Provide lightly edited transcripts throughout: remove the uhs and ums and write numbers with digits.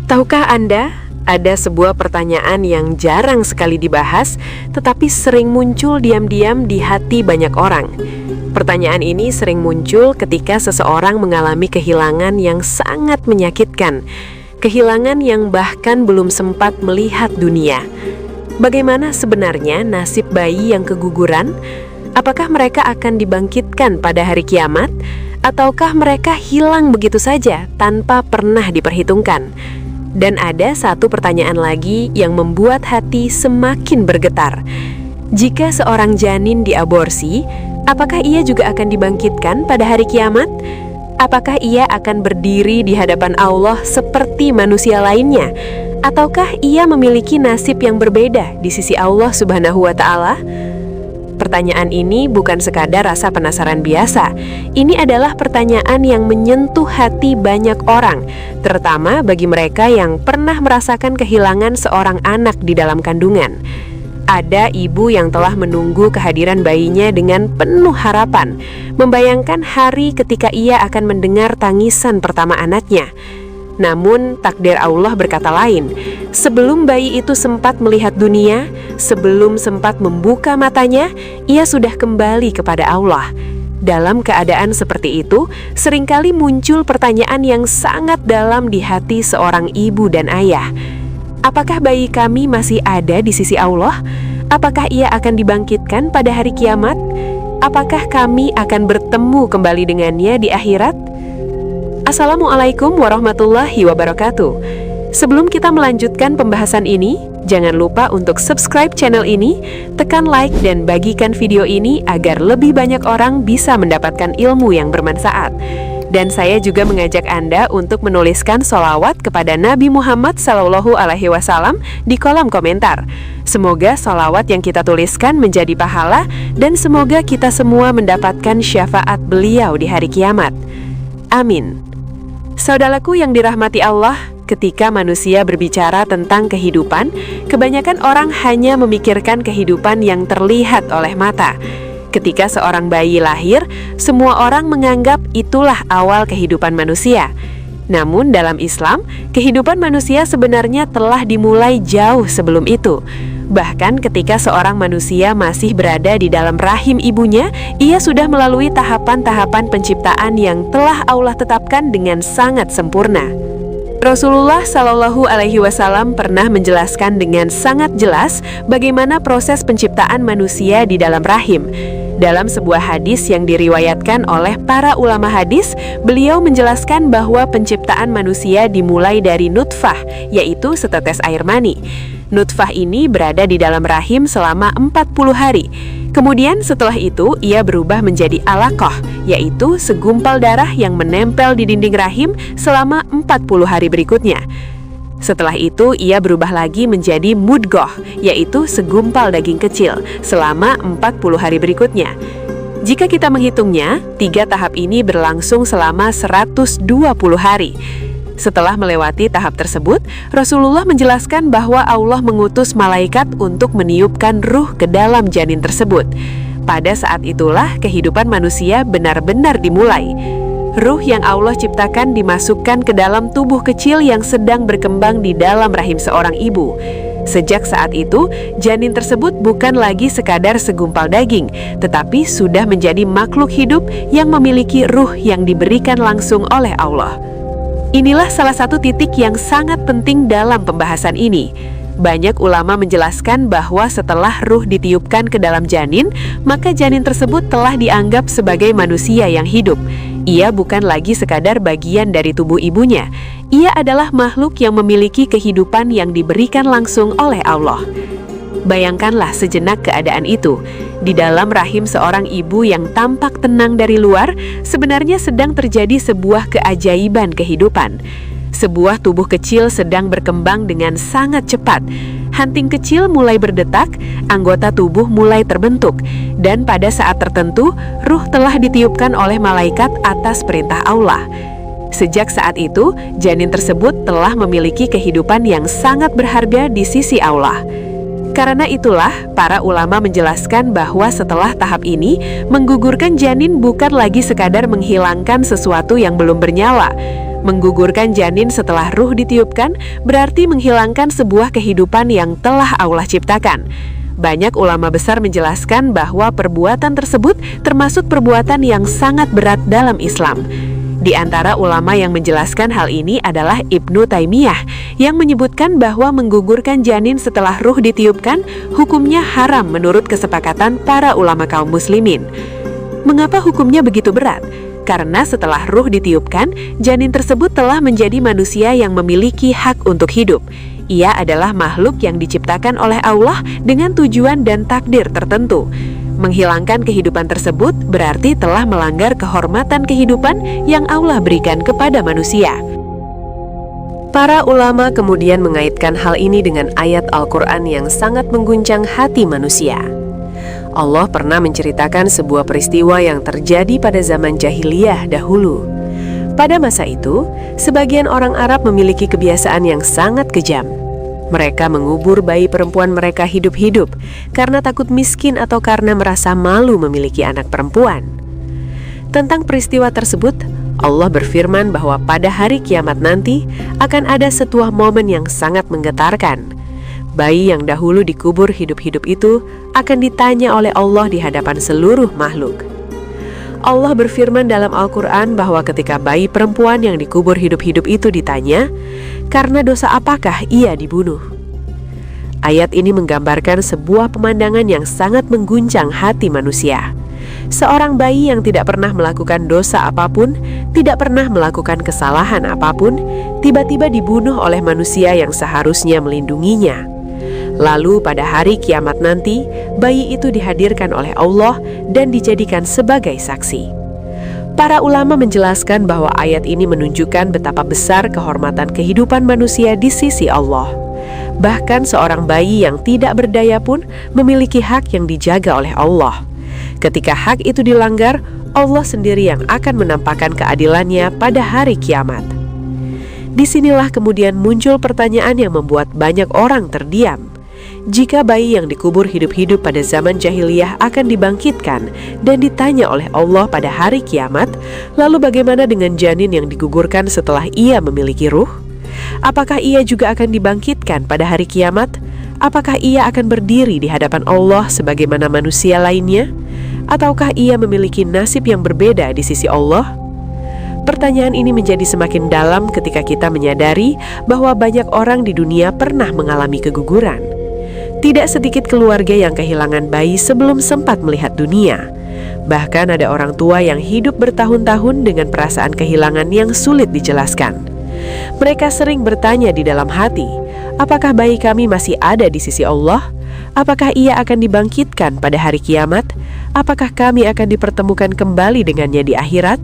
Tahukah Anda, ada sebuah pertanyaan yang jarang sekali dibahas, tetapi sering muncul diam-diam di hati banyak orang. Pertanyaan ini sering muncul ketika seseorang mengalami kehilangan yang sangat menyakitkan, kehilangan yang bahkan belum sempat melihat dunia. Bagaimana sebenarnya nasib bayi yang keguguran? Apakah mereka akan dibangkitkan pada hari kiamat? Ataukah mereka hilang begitu saja tanpa pernah diperhitungkan? Dan ada satu pertanyaan lagi yang membuat hati semakin bergetar. Jika seorang janin diaborsi, apakah ia juga akan dibangkitkan pada hari kiamat? Apakah ia akan berdiri di hadapan Allah seperti manusia lainnya? Ataukah ia memiliki nasib yang berbeda di sisi Allah Subhanahu wa Ta'ala? Pertanyaan ini bukan sekadar rasa penasaran biasa. Ini adalah pertanyaan yang menyentuh hati banyak orang, terutama bagi mereka yang pernah merasakan kehilangan seorang anak di dalam kandungan. Ada ibu yang telah menunggu kehadiran bayinya dengan penuh harapan, membayangkan hari ketika ia akan mendengar tangisan pertama anaknya. Namun takdir Allah berkata lain. Sebelum bayi itu sempat melihat dunia, sebelum sempat membuka matanya, ia sudah kembali kepada Allah. Dalam keadaan seperti itu, seringkali muncul pertanyaan yang sangat dalam di hati seorang ibu dan ayah. Apakah bayi kami masih ada di sisi Allah? Apakah ia akan dibangkitkan pada hari kiamat? Apakah kami akan bertemu kembali dengannya di akhirat? Assalamualaikum warahmatullahi wabarakatuh. Sebelum kita melanjutkan pembahasan ini, jangan lupa untuk subscribe channel ini, tekan like dan bagikan video ini agar lebih banyak orang bisa mendapatkan ilmu yang bermanfaat. Dan saya juga mengajak Anda untuk menuliskan sholawat kepada Nabi Muhammad SAW di kolom komentar. Semoga sholawat yang kita tuliskan menjadi pahala dan semoga kita semua mendapatkan syafaat beliau di hari kiamat. Amin. Saudaraku yang dirahmati Allah, ketika manusia berbicara tentang kehidupan, kebanyakan orang hanya memikirkan kehidupan yang terlihat oleh mata. Ketika seorang bayi lahir, semua orang menganggap itulah awal kehidupan manusia. Namun dalam Islam, kehidupan manusia sebenarnya telah dimulai jauh sebelum itu. Bahkan ketika seorang manusia masih berada di dalam rahim ibunya, ia sudah melalui tahapan-tahapan penciptaan yang telah Allah tetapkan dengan sangat sempurna. Rasulullah Shallallahu Alaihi Wasallam pernah menjelaskan dengan sangat jelas bagaimana proses penciptaan manusia di dalam rahim. Dalam sebuah hadis yang diriwayatkan oleh para ulama hadis, beliau menjelaskan bahwa penciptaan manusia dimulai dari nutfah, yaitu setetes air mani. Nutfah ini berada di dalam rahim selama 40 hari. Kemudian setelah itu ia berubah menjadi alaqah, yaitu segumpal darah yang menempel di dinding rahim selama 40 hari berikutnya. Setelah itu ia berubah lagi menjadi mudghah, yaitu segumpal daging kecil selama 40 hari berikutnya. Jika kita menghitungnya, 3 tahap ini berlangsung selama 120 hari. Setelah melewati tahap tersebut, Rasulullah menjelaskan bahwa Allah mengutus malaikat untuk meniupkan ruh ke dalam janin tersebut. Pada saat itulah kehidupan manusia benar-benar dimulai. Ruh yang Allah ciptakan dimasukkan ke dalam tubuh kecil yang sedang berkembang di dalam rahim seorang ibu. Sejak saat itu, janin tersebut bukan lagi sekadar segumpal daging, tetapi sudah menjadi makhluk hidup yang memiliki ruh yang diberikan langsung oleh Allah. Inilah salah satu titik yang sangat penting dalam pembahasan ini. Banyak ulama menjelaskan bahwa setelah ruh ditiupkan ke dalam janin, maka janin tersebut telah dianggap sebagai manusia yang hidup. Ia bukan lagi sekadar bagian dari tubuh ibunya. Ia adalah makhluk yang memiliki kehidupan yang diberikan langsung oleh Allah. Bayangkanlah sejenak keadaan itu. Di dalam rahim seorang ibu yang tampak tenang dari luar, sebenarnya sedang terjadi sebuah keajaiban kehidupan. Sebuah tubuh kecil sedang berkembang dengan sangat cepat. Hanting kecil mulai berdetak, anggota tubuh mulai terbentuk, dan pada saat tertentu, ruh telah ditiupkan oleh malaikat atas perintah Allah. Sejak saat itu, janin tersebut telah memiliki kehidupan yang sangat berharga di sisi Allah. Karena itulah, para ulama menjelaskan bahwa setelah tahap ini, menggugurkan janin bukan lagi sekadar menghilangkan sesuatu yang belum bernyawa, Menggugurkan janin setelah ruh ditiupkan berarti menghilangkan sebuah kehidupan yang telah Allah ciptakan. Banyak ulama besar menjelaskan bahwa perbuatan tersebut termasuk perbuatan yang sangat berat dalam Islam. Di antara ulama yang menjelaskan hal ini adalah Ibnu Taimiyah yang menyebutkan bahwa menggugurkan janin setelah ruh ditiupkan hukumnya haram menurut kesepakatan para ulama kaum muslimin. Mengapa hukumnya begitu berat? Karena setelah ruh ditiupkan, janin tersebut telah menjadi manusia yang memiliki hak untuk hidup. Ia adalah makhluk yang diciptakan oleh Allah dengan tujuan dan takdir tertentu. Menghilangkan kehidupan tersebut berarti telah melanggar kehormatan kehidupan yang Allah berikan kepada manusia. Para ulama kemudian mengaitkan hal ini dengan ayat Al-Quran yang sangat mengguncang hati manusia. Allah pernah menceritakan sebuah peristiwa yang terjadi pada zaman jahiliyah dahulu. Pada masa itu, sebagian orang Arab memiliki kebiasaan yang sangat kejam. Mereka mengubur bayi perempuan mereka hidup-hidup karena takut miskin atau karena merasa malu memiliki anak perempuan. Tentang peristiwa tersebut, Allah berfirman bahwa pada hari kiamat nanti akan ada sebuah momen yang sangat menggetarkan. Bayi yang dahulu dikubur hidup-hidup itu akan ditanya oleh Allah di hadapan seluruh makhluk. Allah berfirman dalam Al-Quran bahwa ketika bayi perempuan yang dikubur hidup-hidup itu ditanya, karena dosa apakah ia dibunuh? Ayat ini menggambarkan sebuah pemandangan yang sangat mengguncang hati manusia. Seorang bayi yang tidak pernah melakukan dosa apapun, tidak pernah melakukan kesalahan apapun, tiba-tiba dibunuh oleh manusia yang seharusnya melindunginya. Lalu pada hari kiamat nanti, bayi itu dihadirkan oleh Allah dan dijadikan sebagai saksi. Para ulama menjelaskan bahwa ayat ini menunjukkan betapa besar kehormatan kehidupan manusia di sisi Allah. Bahkan seorang bayi yang tidak berdaya pun memiliki hak yang dijaga oleh Allah. Ketika hak itu dilanggar, Allah sendiri yang akan menampakkan keadilannya pada hari kiamat. Disinilah kemudian muncul pertanyaan yang membuat banyak orang terdiam. Jika bayi yang dikubur hidup-hidup pada zaman jahiliyah akan dibangkitkan dan ditanya oleh Allah pada hari kiamat, lalu bagaimana dengan janin yang digugurkan setelah ia memiliki ruh? Apakah ia juga akan dibangkitkan pada hari kiamat? Apakah ia akan berdiri di hadapan Allah sebagaimana manusia lainnya? Ataukah ia memiliki nasib yang berbeda di sisi Allah? Pertanyaan ini menjadi semakin dalam ketika kita menyadari bahwa banyak orang di dunia pernah mengalami keguguran. Tidak sedikit keluarga yang kehilangan bayi sebelum sempat melihat dunia. Bahkan ada orang tua yang hidup bertahun-tahun dengan perasaan kehilangan yang sulit dijelaskan. Mereka sering bertanya di dalam hati, apakah bayi kami masih ada di sisi Allah? Apakah ia akan dibangkitkan pada hari kiamat? Apakah kami akan dipertemukan kembali dengannya di akhirat?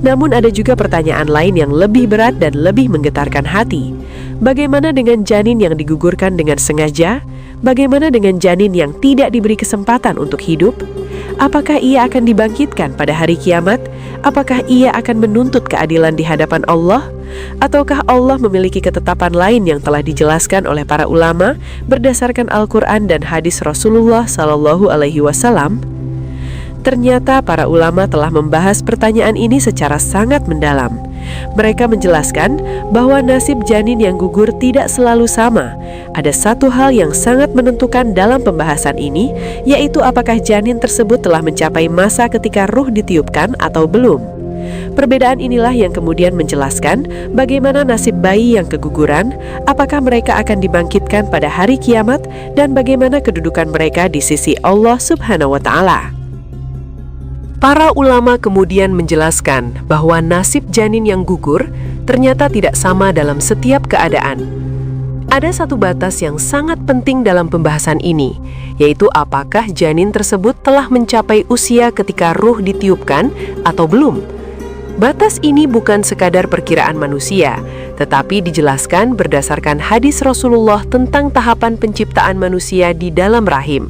Namun ada juga pertanyaan lain yang lebih berat dan lebih menggetarkan hati. Bagaimana dengan janin yang digugurkan dengan sengaja? Bagaimana dengan janin yang tidak diberi kesempatan untuk hidup? Apakah ia akan dibangkitkan pada hari kiamat? Apakah ia akan menuntut keadilan di hadapan Allah? Ataukah Allah memiliki ketetapan lain yang telah dijelaskan oleh para ulama berdasarkan Al-Quran dan hadis Rasulullah SAW? Ternyata para ulama telah membahas pertanyaan ini secara sangat mendalam. Mereka menjelaskan bahwa nasib janin yang gugur tidak selalu sama. Ada satu hal yang sangat menentukan dalam pembahasan ini, yaitu apakah janin tersebut telah mencapai masa ketika ruh ditiupkan atau belum. Perbedaan inilah yang kemudian menjelaskan bagaimana nasib bayi yang keguguran, apakah mereka akan dibangkitkan pada hari kiamat, dan bagaimana kedudukan mereka di sisi Allah Subhanahu wa Ta'ala. Para ulama kemudian menjelaskan bahwa nasib janin yang gugur ternyata tidak sama dalam setiap keadaan. Ada satu batas yang sangat penting dalam pembahasan ini, yaitu apakah janin tersebut telah mencapai usia ketika ruh ditiupkan atau belum. Batas ini bukan sekadar perkiraan manusia, tetapi dijelaskan berdasarkan hadis Rasulullah tentang tahapan penciptaan manusia di dalam rahim.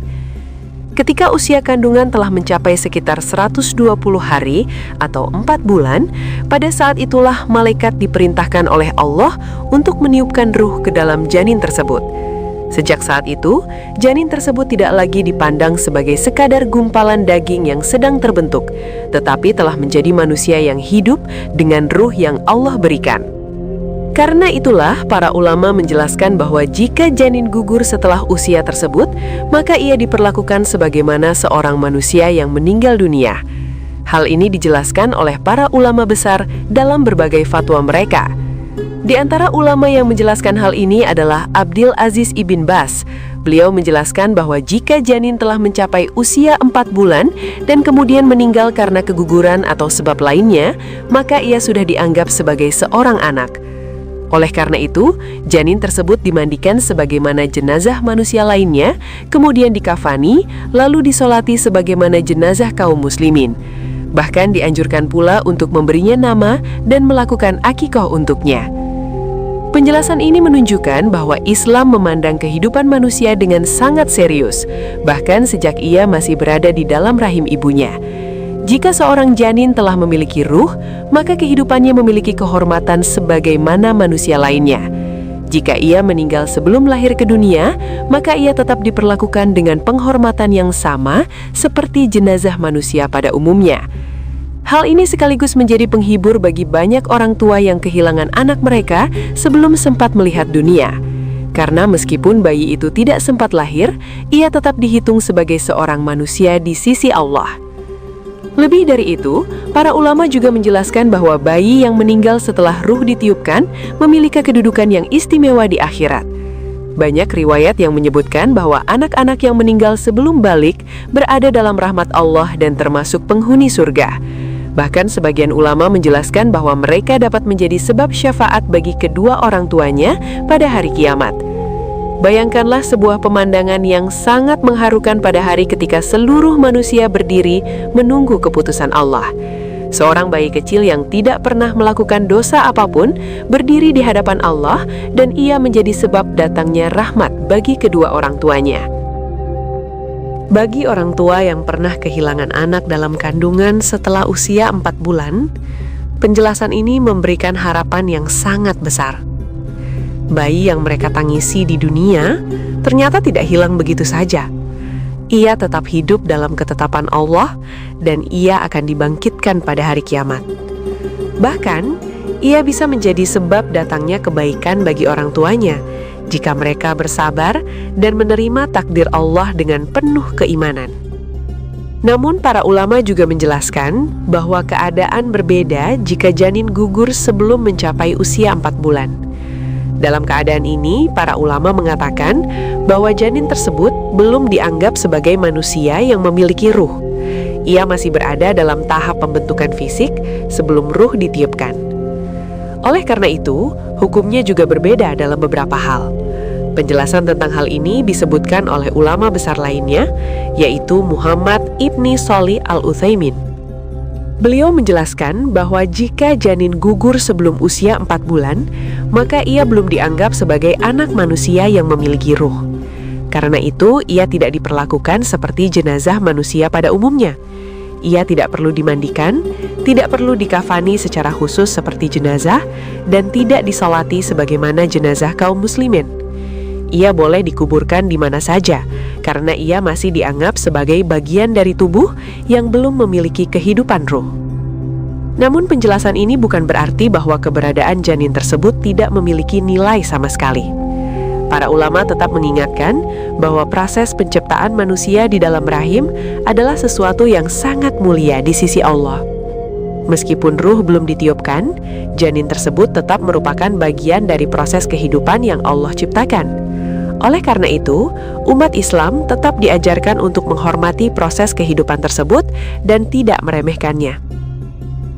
Ketika usia kandungan telah mencapai sekitar 120 hari atau 4 bulan, pada saat itulah malaikat diperintahkan oleh Allah untuk meniupkan ruh ke dalam janin tersebut. Sejak saat itu, janin tersebut tidak lagi dipandang sebagai sekadar gumpalan daging yang sedang terbentuk, tetapi telah menjadi manusia yang hidup dengan ruh yang Allah berikan. Karena itulah, para ulama menjelaskan bahwa jika janin gugur setelah usia tersebut, maka ia diperlakukan sebagaimana seorang manusia yang meninggal dunia. Hal ini dijelaskan oleh para ulama besar dalam berbagai fatwa mereka. Di antara ulama yang menjelaskan hal ini adalah Abdul Aziz Ibn Baz. Beliau menjelaskan bahwa jika janin telah mencapai usia 4 bulan dan kemudian meninggal karena keguguran atau sebab lainnya, maka ia sudah dianggap sebagai seorang anak. Oleh karena itu, janin tersebut dimandikan sebagaimana jenazah manusia lainnya, kemudian dikafani, lalu disolati sebagaimana jenazah kaum muslimin. Bahkan dianjurkan pula untuk memberinya nama dan melakukan akikah untuknya. Penjelasan ini menunjukkan bahwa Islam memandang kehidupan manusia dengan sangat serius, bahkan sejak ia masih berada di dalam rahim ibunya. Jika seorang janin telah memiliki ruh, maka kehidupannya memiliki kehormatan sebagaimana manusia lainnya. Jika ia meninggal sebelum lahir ke dunia, maka ia tetap diperlakukan dengan penghormatan yang sama seperti jenazah manusia pada umumnya. Hal ini sekaligus menjadi penghibur bagi banyak orang tua yang kehilangan anak mereka sebelum sempat melihat dunia. Karena meskipun bayi itu tidak sempat lahir, ia tetap dihitung sebagai seorang manusia di sisi Allah. Lebih dari itu, para ulama juga menjelaskan bahwa bayi yang meninggal setelah ruh ditiupkan memiliki kedudukan yang istimewa di akhirat. Banyak riwayat yang menyebutkan bahwa anak-anak yang meninggal sebelum balik berada dalam rahmat Allah dan termasuk penghuni surga. Bahkan sebagian ulama menjelaskan bahwa mereka dapat menjadi sebab syafaat bagi kedua orang tuanya pada hari kiamat. Bayangkanlah sebuah pemandangan yang sangat mengharukan pada hari ketika seluruh manusia berdiri menunggu keputusan Allah. Seorang bayi kecil yang tidak pernah melakukan dosa apapun berdiri di hadapan Allah dan ia menjadi sebab datangnya rahmat bagi kedua orang tuanya. Bagi orang tua yang pernah kehilangan anak dalam kandungan setelah usia 4 bulan, penjelasan ini memberikan harapan yang sangat besar. Bayi yang mereka tangisi di dunia ternyata tidak hilang begitu saja. Ia tetap hidup dalam ketetapan Allah dan ia akan dibangkitkan pada hari kiamat. Bahkan, ia bisa menjadi sebab datangnya kebaikan bagi orang tuanya jika mereka bersabar dan menerima takdir Allah dengan penuh keimanan. Namun para ulama juga menjelaskan bahwa keadaan berbeda jika janin gugur sebelum mencapai usia 4 bulan. Dalam keadaan ini, para ulama mengatakan bahwa janin tersebut belum dianggap sebagai manusia yang memiliki ruh. Ia masih berada dalam tahap pembentukan fisik sebelum ruh ditiupkan. Oleh karena itu, hukumnya juga berbeda dalam beberapa hal. Penjelasan tentang hal ini disebutkan oleh ulama besar lainnya, yaitu Muhammad Ibni Shalih Al-Utsaimin. Beliau menjelaskan bahwa jika janin gugur sebelum usia 4 bulan, maka ia belum dianggap sebagai anak manusia yang memiliki ruh. Karena itu, ia tidak diperlakukan seperti jenazah manusia pada umumnya. Ia tidak perlu dimandikan, tidak perlu dikafani secara khusus seperti jenazah, dan tidak disolati sebagaimana jenazah kaum muslimin. Ia boleh dikuburkan di mana saja, karena ia masih dianggap sebagai bagian dari tubuh yang belum memiliki kehidupan ruh. Namun penjelasan ini bukan berarti bahwa keberadaan janin tersebut tidak memiliki nilai sama sekali. Para ulama tetap mengingatkan bahwa proses penciptaan manusia di dalam rahim adalah sesuatu yang sangat mulia di sisi Allah. Meskipun ruh belum ditiupkan, janin tersebut tetap merupakan bagian dari proses kehidupan yang Allah ciptakan. Oleh karena itu, umat Islam tetap diajarkan untuk menghormati proses kehidupan tersebut dan tidak meremehkannya.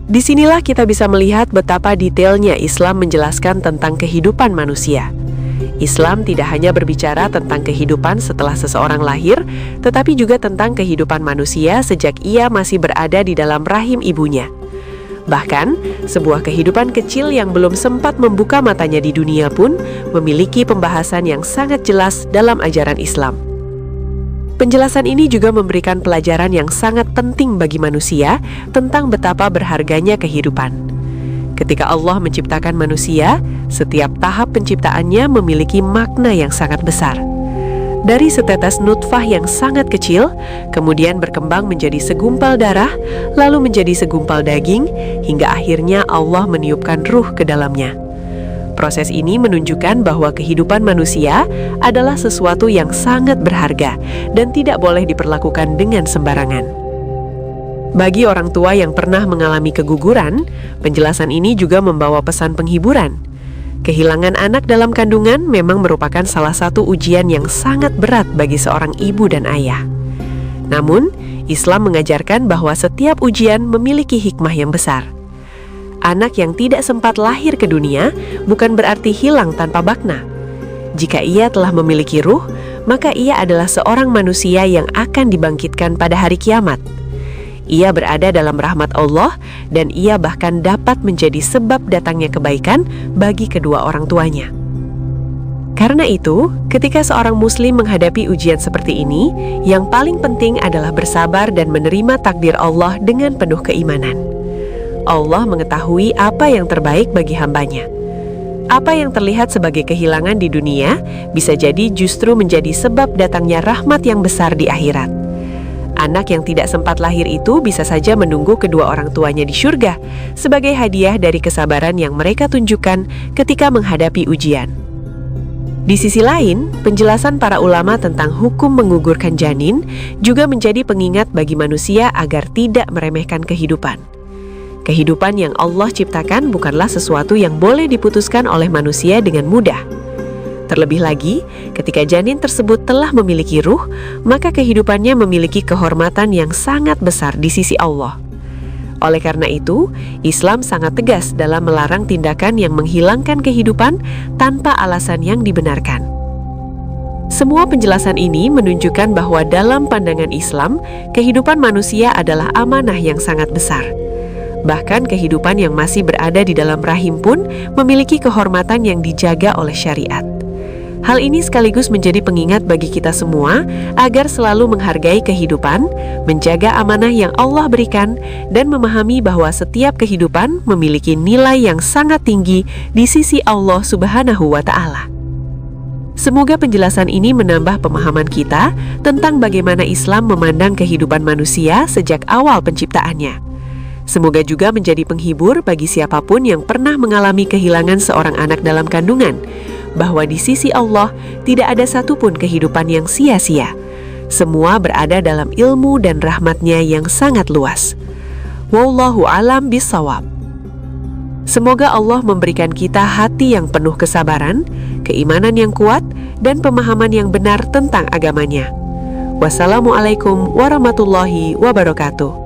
Disinilah kita bisa melihat betapa detailnya Islam menjelaskan tentang kehidupan manusia. Islam tidak hanya berbicara tentang kehidupan setelah seseorang lahir, tetapi juga tentang kehidupan manusia sejak ia masih berada di dalam rahim ibunya. Bahkan, sebuah kehidupan kecil yang belum sempat membuka matanya di dunia pun memiliki pembahasan yang sangat jelas dalam ajaran Islam. Penjelasan ini juga memberikan pelajaran yang sangat penting bagi manusia tentang betapa berharganya kehidupan. Ketika Allah menciptakan manusia, setiap tahap penciptaannya memiliki makna yang sangat besar. Dari setetes nutfah yang sangat kecil, kemudian berkembang menjadi segumpal darah, lalu menjadi segumpal daging, hingga akhirnya Allah meniupkan ruh ke dalamnya. Proses ini menunjukkan bahwa kehidupan manusia adalah sesuatu yang sangat berharga dan tidak boleh diperlakukan dengan sembarangan. Bagi orang tua yang pernah mengalami keguguran, penjelasan ini juga membawa pesan penghiburan. Kehilangan anak dalam kandungan memang merupakan salah satu ujian yang sangat berat bagi seorang ibu dan ayah. Namun, Islam mengajarkan bahwa setiap ujian memiliki hikmah yang besar. Anak yang tidak sempat lahir ke dunia bukan berarti hilang tanpa makna. Jika ia telah memiliki ruh, maka ia adalah seorang manusia yang akan dibangkitkan pada hari kiamat. Ia berada dalam rahmat Allah dan ia bahkan dapat menjadi sebab datangnya kebaikan bagi kedua orang tuanya. Karena itu, ketika seorang muslim menghadapi ujian seperti ini, yang paling penting adalah bersabar dan menerima takdir Allah dengan penuh keimanan. Allah mengetahui apa yang terbaik bagi hambanya. Apa yang terlihat sebagai kehilangan di dunia bisa jadi justru menjadi sebab datangnya rahmat yang besar di akhirat. Anak yang tidak sempat lahir itu bisa saja menunggu kedua orang tuanya di surga sebagai hadiah dari kesabaran yang mereka tunjukkan ketika menghadapi ujian. Di sisi lain, penjelasan para ulama tentang hukum menggugurkan janin juga menjadi pengingat bagi manusia agar tidak meremehkan kehidupan. Kehidupan yang Allah ciptakan bukanlah sesuatu yang boleh diputuskan oleh manusia dengan mudah. Terlebih lagi, ketika janin tersebut telah memiliki ruh, maka kehidupannya memiliki kehormatan yang sangat besar di sisi Allah. Oleh karena itu, Islam sangat tegas dalam melarang tindakan yang menghilangkan kehidupan tanpa alasan yang dibenarkan. Semua penjelasan ini menunjukkan bahwa dalam pandangan Islam, kehidupan manusia adalah amanah yang sangat besar. Bahkan kehidupan yang masih berada di dalam rahim pun memiliki kehormatan yang dijaga oleh syariat. Hal ini sekaligus menjadi pengingat bagi kita semua agar selalu menghargai kehidupan, menjaga amanah yang Allah berikan, dan memahami bahwa setiap kehidupan memiliki nilai yang sangat tinggi di sisi Allah Subhanahu wa Ta'ala. Semoga penjelasan ini menambah pemahaman kita tentang bagaimana Islam memandang kehidupan manusia sejak awal penciptaannya. Semoga juga menjadi penghibur bagi siapapun yang pernah mengalami kehilangan seorang anak dalam kandungan, bahwa di sisi Allah tidak ada satupun kehidupan yang sia-sia. Semua berada dalam ilmu dan rahmat-Nya yang sangat luas. Wallahu a'lam bishawab. Semoga Allah memberikan kita hati yang penuh kesabaran, keimanan yang kuat, dan pemahaman yang benar tentang agamanya. Wassalamualaikum warahmatullahi wabarakatuh.